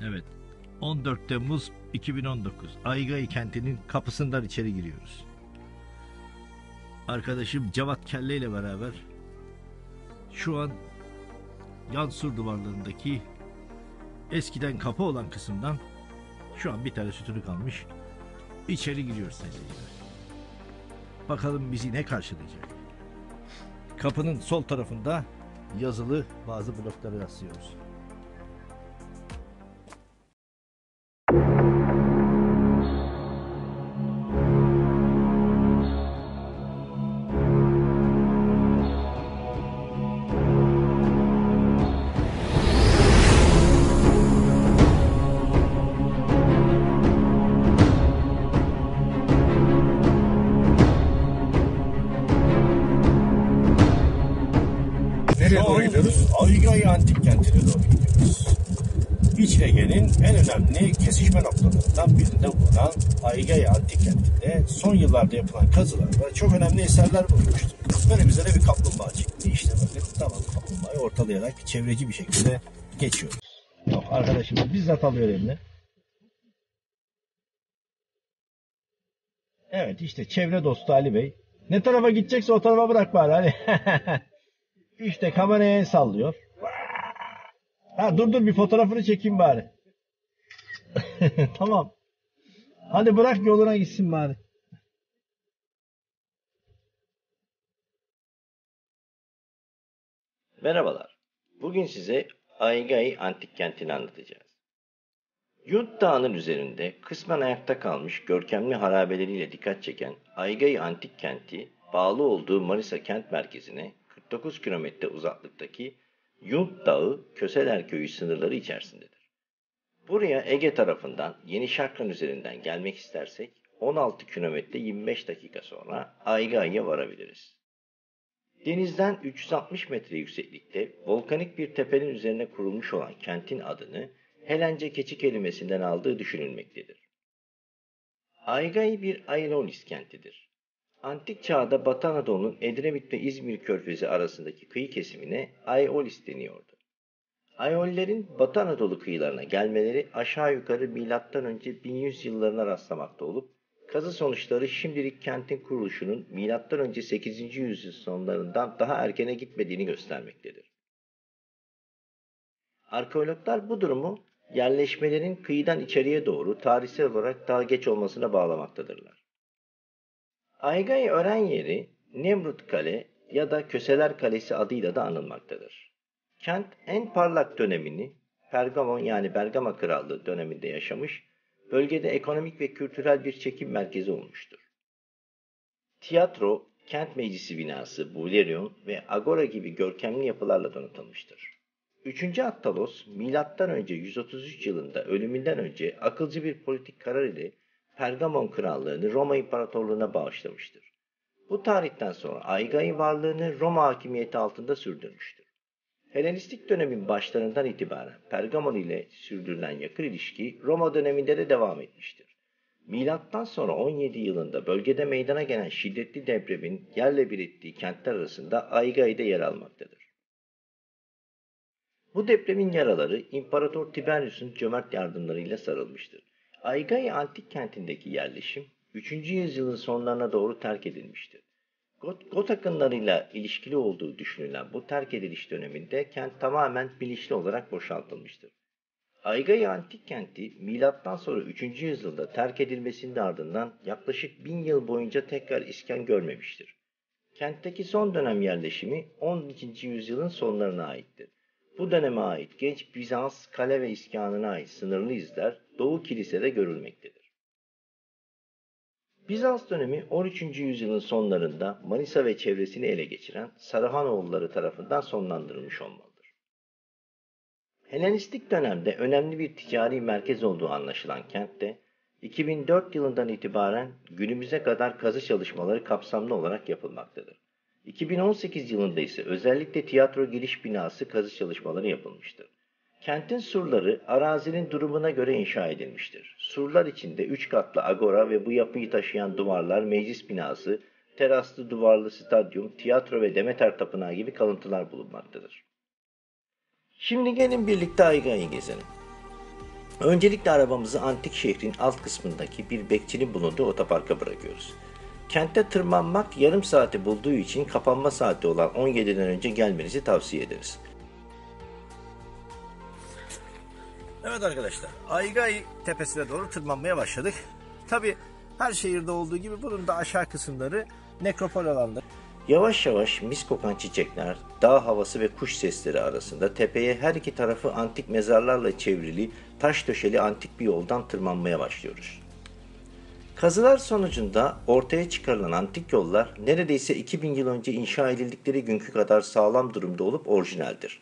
Evet. 14 Temmuz 2019 Aygay kentinin kapısından içeri giriyoruz. Arkadaşım Cevat Kelle ile beraber şu an yan sur duvarlarındaki eskiden kapı olan kısımdan şu an bir tane sütunu kalmış. İçeri giriyoruz sayın seyirciler. Bakalım bizi ne karşılayacak. Kapının sol tarafında yazılı bazı blokları rastlıyoruz. Nereye doğru gidiyoruz? Aygay Antik Kenti'ne doğru gidiyoruz. İç Ege'nin en önemli kesişme noktalarından birinde bulunan Aygay Antik Kenti'nde son yıllarda yapılan kazılarda çok önemli eserler bulunmuştur. Önümüze de bir kaplumbağa çıktı. İşte bakın tamam, kaplumbağayı ortalayarak çevreci bir şekilde geçiyoruz. Yok, arkadaşımız bizzat alıyor eline. Evet, işte çevre dostu Ali Bey. Ne tarafa gidecekse o tarafa bırak bari hani. İşte kameraya el sallıyor. Ha, dur bir fotoğrafını çekeyim bari. Tamam. Hadi bırak yoluna gitsin bari. Merhabalar. Bugün size Aygay Antik Kenti'ni anlatacağız. Yunt Dağı'nın üzerinde kısmen ayakta kalmış görkemli harabeleriyle dikkat çeken Aygay Antik Kenti, bağlı olduğu Manisa kent merkezine 49 kilometre uzaklıktaki Yunt Dağı Köseler Köyü sınırları içerisindedir. Buraya Ege tarafından Yeni Şakran üzerinden gelmek istersek 16 kilometre 25 dakika sonra Aygay'a varabiliriz. Denizden 360 metre yükseklikte volkanik bir tepenin üzerine kurulmuş olan kentin adını Helence keçi kelimesinden aldığı düşünülmektedir. Aygay bir Aeolis kentidir. Antik çağda Batı Anadolu'nun Edremit ve İzmir Körfezi arasındaki kıyı kesimine Aeolis deniyordu. Aeollerin Batı Anadolu kıyılarına gelmeleri aşağı yukarı M.Ö. 1100 yıllarına rastlamakta olup, kazı sonuçları şimdilik kentin kuruluşunun M.Ö. 8. yüzyıl sonlarından daha erkene gitmediğini göstermektedir. Arkeologlar bu durumu yerleşmelerin kıyıdan içeriye doğru tarihsel olarak daha geç olmasına bağlamaktadırlar. Aygay ören yeri Nemrut Kale ya da Köseler Kalesi adıyla da anılmaktadır. Kent en parlak dönemini Pergamon yani Bergama Krallığı döneminde yaşamış, bölgede ekonomik ve kültürel bir çekim merkezi olmuştur. Tiyatro, kent meclisi binası, Bulerion ve Agora gibi görkemli yapılarla donatılmıştır. 3. Attalos, M.Ö. 133 yılında ölümünden önce akılcı bir politik karar ile Pergamon Krallığını Roma İmparatorluğu'na bağışlamıştır. Bu tarihten sonra Aygay varlığını Roma hakimiyeti altında sürdürmüştür. Helenistik dönemin başlarından itibaren Pergamon ile sürdürülen yakın ilişki Roma döneminde de devam etmiştir. Milattan sonra 17 yılında bölgede meydana gelen şiddetli depremin yerle bir ettiği kentler arasında Aygay'da yer almaktadır. Bu depremin yaraları İmparator Tiberius'un cömert yardımlarıyla sarılmıştır. Aygay antik kentindeki yerleşim 3. yüzyılın sonlarına doğru terk edilmiştir. Got akınlarıyla ilişkili olduğu düşünülen bu terk ediliş döneminde kent tamamen bilinçli olarak boşaltılmıştır. Aygay antik kenti milattan sonra 3. yüzyılda terk edilmesinin ardından yaklaşık 1000 yıl boyunca tekrar iskan görmemiştir. Kentteki son dönem yerleşimi 12. yüzyılın sonlarına aittir. Bu döneme ait genç Bizans kale ve iskanına ait sınırlı izler Doğu Kilise'de görülmektedir. Bizans dönemi 13. yüzyılın sonlarında Manisa ve çevresini ele geçiren Sarıhanoğulları tarafından sonlandırılmış olmalıdır. Helenistik dönemde önemli bir ticari merkez olduğu anlaşılan kentte 2004 yılından itibaren günümüze kadar kazı çalışmaları kapsamlı olarak yapılmaktadır. 2018 yılında ise özellikle tiyatro giriş binası kazı çalışmaları yapılmıştır. Kentin surları arazinin durumuna göre inşa edilmiştir. Surlar içinde 3 katlı agora ve bu yapıyı taşıyan duvarlar, meclis binası, teraslı duvarlı stadyum, tiyatro ve Demeter Tapınağı gibi kalıntılar bulunmaktadır. Şimdi gelin birlikte Aygay'ı gezelim. Öncelikle arabamızı antik şehrin alt kısmındaki bir bekçinin bulunduğu otoparka bırakıyoruz. Kente tırmanmak yarım saati bulduğu için kapanma saati olan 17'den önce gelmenizi tavsiye ederiz. Evet arkadaşlar, Aygai tepesine doğru tırmanmaya başladık. Tabi her şehirde olduğu gibi bunun da aşağı kısımları nekropol alanları. Yavaş yavaş mis kokan çiçekler, dağ havası ve kuş sesleri arasında tepeye her iki tarafı antik mezarlarla çevrili, taş döşeli antik bir yoldan tırmanmaya başlıyoruz. Kazılar sonucunda ortaya çıkarılan antik yollar neredeyse 2000 yıl önce inşa edildikleri günkü kadar sağlam durumda olup orijinaldir.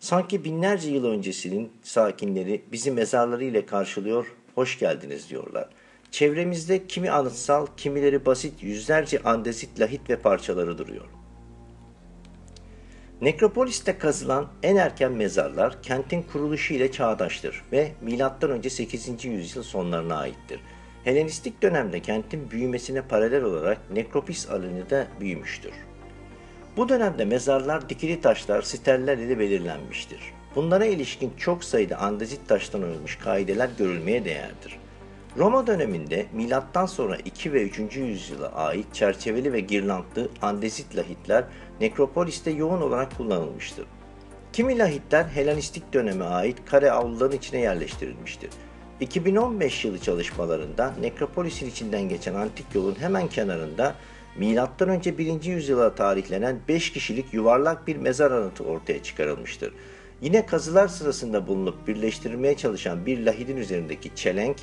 Sanki binlerce yıl öncesinin sakinleri bizi mezarları ile karşılıyor, hoş geldiniz diyorlar. Çevremizde kimi anıtsal, kimileri basit yüzlerce andezit, lahit ve parçaları duruyor. Nekropolis'te kazılan en erken mezarlar kentin kuruluşu ile çağdaştır ve M.Ö. 8. yüzyıl sonlarına aittir. Helenistik dönemde kentin büyümesine paralel olarak nekropis alanı da büyümüştür. Bu dönemde mezarlar dikili taşlar, sterler ile belirlenmiştir. Bunlara ilişkin çok sayıda andezit taştan oyulmuş kaideler görülmeye değerdir. Roma döneminde milattan sonra 2 ve 3. yüzyıla ait çerçeveli ve girlantlı andezit lahitler nekropoliste yoğun olarak kullanılmıştır. Kimi lahitler Helenistik döneme ait kare avluların içine yerleştirilmiştir. 2015 yılı çalışmalarında nekropolisin içinden geçen antik yolun hemen kenarında M.Ö. 1. yüzyıla tarihlenen 5 kişilik yuvarlak bir mezar anıtı ortaya çıkarılmıştır. Yine kazılar sırasında bulunup birleştirilmeye çalışan bir lahidin üzerindeki çelenk,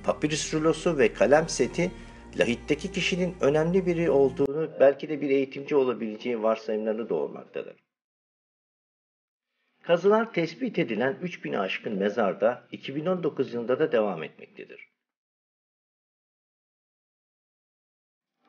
papirüs rulosu ve kalem seti, lahitteki kişinin önemli biri olduğunu, belki de bir eğitimci olabileceği varsayımlarını doğurmaktadır. Kazılar tespit edilen 3000'e aşkın mezarda 2019 yılında da devam etmektedir.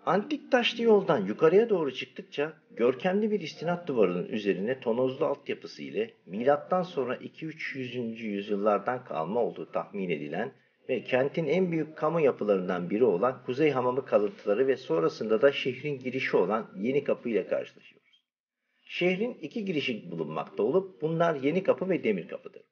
Antik taşlı yoldan yukarıya doğru çıktıkça görkemli bir istinat duvarının üzerine tonozlu altyapısı ile milattan sonra 2-3. yüzyıllardan kalma olduğu tahmin edilen ve kentin en büyük kamu yapılarından biri olan Kuzey Hamamı kalıntıları ve sonrasında da şehrin girişi olan Yeni Kapı ile karşılaşıyoruz. Şehrin 2 girişi bulunmakta olup bunlar Yeni Kapı ve Demir Kapı'dır.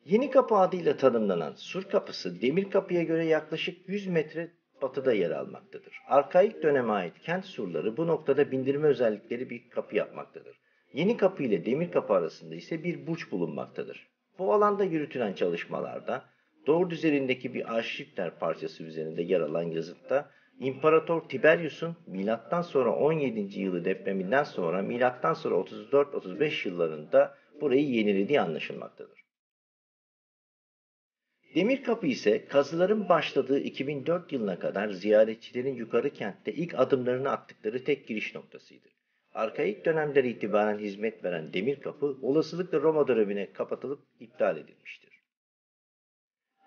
Yeni Kapı adıyla tanımlanan Sur Kapısı Demir Kapı'ya göre yaklaşık 100 metre batıda yer almaktadır. Arkaik döneme ait kent surları bu noktada bindirme özellikleri bir kapı yapmaktadır. Yeni Kapı ile Demir Kapı arasında ise bir burç bulunmaktadır. Bu alanda yürütülen çalışmalarda doğru üzerindeki bir arşivler parçası üzerinde yer alan yazıtta İmparator Tiberius'un milattan sonra 17. yılı depreminden sonra milattan sonra 34-35 yıllarında burayı yenilediği anlaşılmaktadır. Demir Kapı ise kazıların başladığı 2004 yılına kadar ziyaretçilerin yukarı kentte ilk adımlarını attıkları tek giriş noktasıydı. Arkaik dönemden itibaren hizmet veren Demir Kapı olasılıkla Roma dönemine kapatılıp iptal edilmiştir.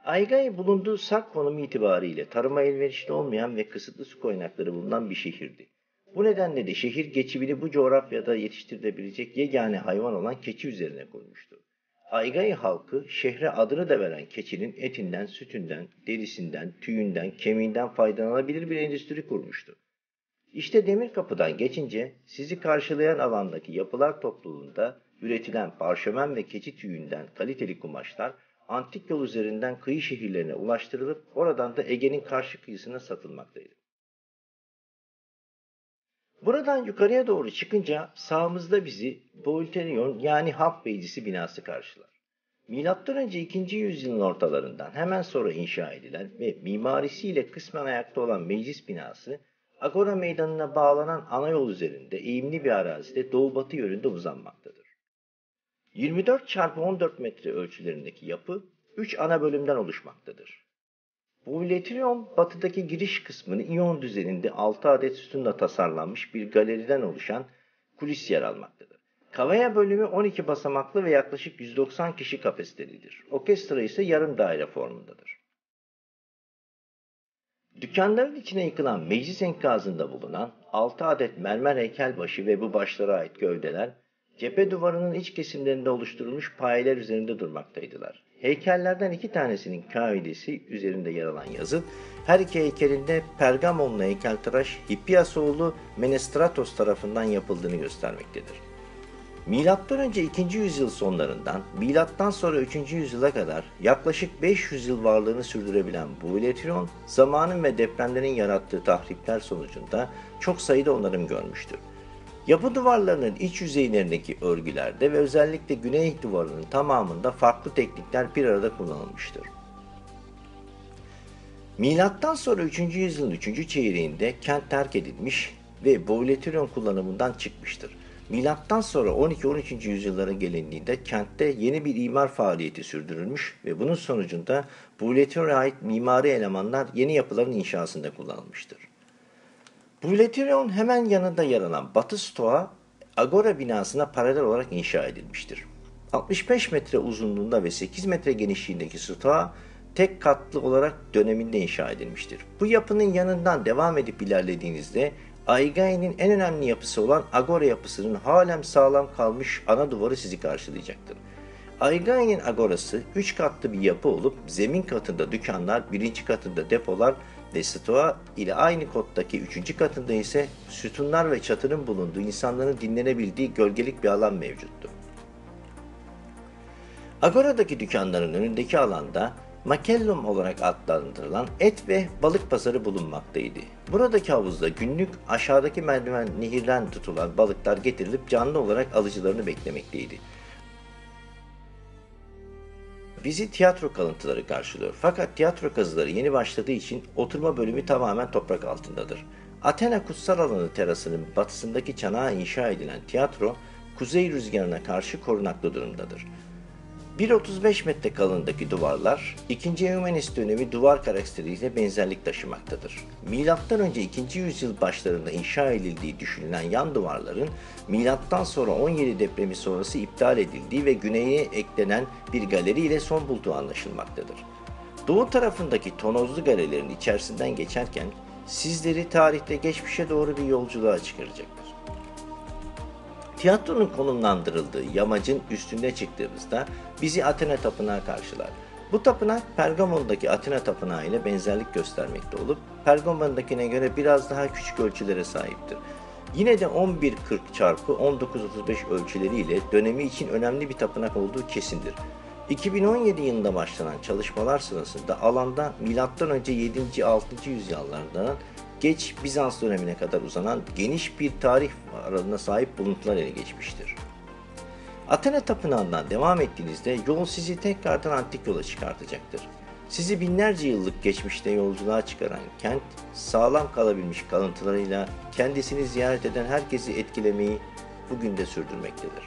Aygai bulunduğu sak konumu itibariyle tarıma elverişli olmayan ve kısıtlı su kaynakları bulunan bir şehirdi. Bu nedenle de şehir geçimini bu coğrafyada yetiştirilebilecek yegane hayvan olan keçi üzerine kurmuştu. Aygai halkı şehre adını da veren keçinin etinden, sütünden, derisinden, tüyünden, kemiğinden faydalanabilir bir endüstri kurmuştu. İşte Demir Kapı'dan geçince sizi karşılayan alandaki yapılar topluluğunda üretilen parşömen ve keçi tüyünden kaliteli kumaşlar antik yol üzerinden kıyı şehirlerine ulaştırılıp oradan da Ege'nin karşı kıyısına satılmaktaydı. Buradan yukarıya doğru çıkınca sağımızda bizi Boulterion yani Halk Beycisi binası karşılar. M.Ö. 2. yüzyılın ortalarından hemen sonra inşa edilen ve mimarisiyle kısmen ayakta olan meclis binası, Agora Meydanı'na bağlanan ana yol üzerinde eğimli bir arazide doğu-batı yönünde uzanmaktadır. 24x14 metre ölçülerindeki yapı 3 ana bölümden oluşmaktadır. Boulterion batıdaki giriş kısmını İyon düzeninde 6 adet sütunla tasarlanmış bir galeriden oluşan kulis yer almaktadır. Kavaya bölümü 12 basamaklı ve yaklaşık 190 kişi kapasitelidir. Orkestra ise yarım daire formundadır. Dükkanların içine yıkılan meclis enkazında bulunan 6 adet mermer heykelbaşı ve bu başlara ait gövdeler, cephe duvarının iç kesimlerinde oluşturulmuş payeler üzerinde durmaktaydılar. Heykellerden 2 tanesinin kaidesi üzerinde yer alan yazı, her iki heykelinde Pergamonlu heykeltıraş Hippias oğlu Menestratos tarafından yapıldığını göstermektedir. Milattan önce 2. yüzyıl sonlarından milattan sonra 3. yüzyıla kadar yaklaşık 500 yıl varlığını sürdürebilen bu Boulatron, zamanın ve depremlerin yarattığı tahripler sonucunda çok sayıda onarım görmüştür. Yapı duvarlarının iç yüzeylerindeki örgülerde ve özellikle güney duvarının tamamında farklı teknikler bir arada kullanılmıştır. Milattan sonra 3. yüzyılın 3. çeyreğinde kent terk edilmiş ve Boulatron kullanımından çıkmıştır. Milattan sonra 12-13. yüzyıllara gelindiğinde kentte yeni bir imar faaliyeti sürdürülmüş ve bunun sonucunda Boulatron'a ait mimari elemanlar yeni yapıların inşasında kullanılmıştır. Boulatron hemen yanında yer alan Batı Stoa, Agora binasına paralel olarak inşa edilmiştir. 65 metre uzunluğunda ve 8 metre genişliğindeki Stoa, tek katlı olarak döneminde inşa edilmiştir. Bu yapının yanından devam edip ilerlediğinizde Aigai'nin en önemli yapısı olan Agora yapısının halen sağlam kalmış ana duvarı sizi karşılayacaktır. Aigai'nin agorası 3 katlı bir yapı olup zemin katında dükkanlar, birinci katında depolar ve stoa ile aynı kottaki 3. katında ise sütunlar ve çatının bulunduğu insanların dinlenebildiği gölgelik bir alan mevcuttu. Agora'daki dükkanların önündeki alanda Makellum olarak adlandırılan et ve balık pazarı bulunmaktaydı. Buradaki havuzda günlük aşağıdaki merdiven nehirden tutulan balıklar getirilip canlı olarak alıcılarını beklemekteydi. Bizi tiyatro kalıntıları karşılıyor. Fakat tiyatro kazıları yeni başladığı için oturma bölümü tamamen toprak altındadır. Athena Kutsal Alanı terasının batısındaki çanağa inşa edilen tiyatro, kuzey rüzgarına karşı korunaklı durumdadır. 1,35 metre kalınlığındaki duvarlar, 2. Eumenes dönemi duvar karakteriyle benzerlik taşımaktadır. Milattan önce 2. yüzyıl başlarında inşa edildiği düşünülen yan duvarların, milattan sonra 17 depremi sonrası iptal edildiği ve güneye eklenen bir galeri ile son bulduğu anlaşılmaktadır. Doğu tarafındaki tonozlu galerilerin içerisinden geçerken, sizleri tarihte geçmişe doğru bir yolculuğa çıkaracaktır. Tiyatronun konumlandırıldığı yamacın üstüne çıktığımızda bizi Athena Tapınağı karşılar. Bu tapınak Pergamon'daki Athena Tapınağı ile benzerlik göstermekte olup Pergamon'dakine göre biraz daha küçük ölçülere sahiptir. Yine de 11.40 çarpı 19.35 ölçüleriyle dönemi için önemli bir tapınak olduğu kesindir. 2017 yılında başlanan çalışmalar sırasında alanda M.Ö. 7. 6. yüzyıllardan geç Bizans dönemine kadar uzanan geniş bir tarih aralığına sahip buluntular ele geçmiştir. Athena Tapınağı'ndan devam ettiğinizde yol sizi tekrardan antik yola çıkartacaktır. Sizi binlerce yıllık geçmişte yolculuğa çıkaran kent, sağlam kalabilmiş kalıntılarıyla kendisini ziyaret eden herkesi etkilemeyi bugün de sürdürmektedir.